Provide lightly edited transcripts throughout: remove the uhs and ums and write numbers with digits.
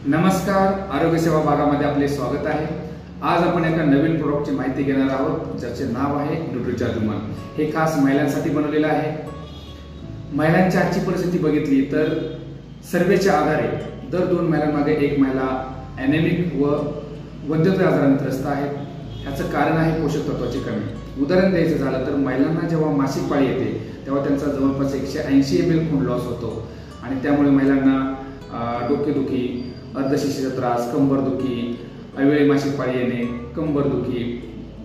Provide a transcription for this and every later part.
नमस्कार, आरोग्य सेवा भागामध्ये आपले स्वागत आहे। आज आपण एका नवीन प्रोडक्टची माहिती घेणार आहोत, ज्याचे नाव आहे न्यूट्रीचार्ज वुमन। हे खास महिलांसाठी बनवलेले आहे। महिलांची आजची परिस्थिती बघितली तर सर्वेच्या आधारे दर 2 महिलांमागे एक महिला ॲनेमिक व वंध्यत्व आजाराने त्रस्त आहे। याचं कारण आहे पोषक तत्वाची कमी। उदाहरण द्यायचं झालं तर महिलांना जेव्हा मासिक पाळी येते तेव्हा त्यांचा जवळपास 180 ml खून लॉस होतो आणि त्यामुळे महिलांना डोकेदुखी, अर्धशिशीचा त्रास, कंबरदुखी, अवेळी मासिक पाळी येणे, कंबरदुखी,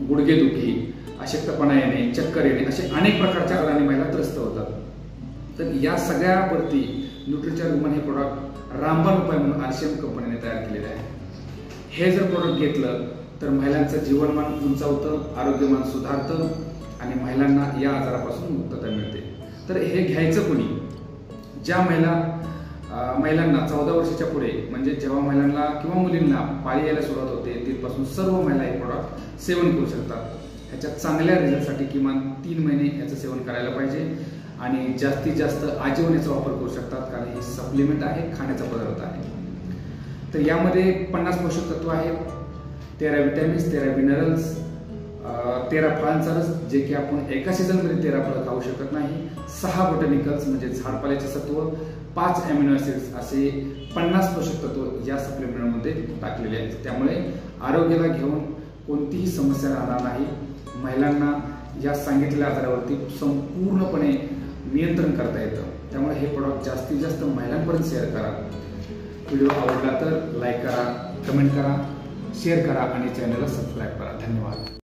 गुडघेदुखी, अशक्तपणा येणे, चक्कर येणे असे अनेक प्रकारच्या आजारांनी महिला त्रस्त होतात। तर या सगळ्यावरती न्यूट्रीचार्ज वुमन हे प्रोडक्ट रामबाण उपाय म्हणून RCM कंपनीने तयार केलेले आहे। हे जर प्रोडक्ट घेतलं तर महिलांचं जीवनमान उंचावतं, आरोग्यमान सुधारतं आणि महिलांना या आजारापासून मुक्तता मिळते। तर हे घ्यायचं कोणी? ज्या महिलांना 14 वर्षाच्या पुढे, म्हणजे जेव्हा महिलांना किंवा मुलींना पाळी यायला सुरुवात होते तिथपासून सर्व महिला हे प्रोडक्ट सेवन करू शकतात। ह्याच्या चांगल्या रिझल्टसाठी किमान 3 महिने याचं सेवन करायला पाहिजे आणि जास्तीत जास्त आजीवन याचा वापर करू शकतात, कारण हे सप्लिमेंट आहे, खाण्याचा पदार्थ आहे। तर यामध्ये 50 पोषक तत्व आहेत, 13 विटॅमिन्स, 13 मिनरल्स, 13 फळांचा रस, जे की आपण एका सीझनमध्ये 13 फळं खाऊ शकत नाही, 6 बोटॅनिकल्स म्हणजे झाडपाल्याचे सत्व, 5 अॅमिनो ऍसिड्स असे 50 पोषक तत्व या सप्लिमेंटमध्ये टाकलेले आहेत। त्यामुळे आरोग्याला घेऊन कोणतीही समस्या राहणार नाही। महिलांना या सांगितलेल्या आजारावरती संपूर्णपणे नियंत्रण करता येतं। त्यामुळे हे प्रोडक्ट जास्तीत जास्त महिलांपर्यंत शेअर करा। व्हिडिओ आवडला तर लाईक करा, कमेंट करा, शेअर करा आणि चॅनलला सबस्क्राईब करा। धन्यवाद।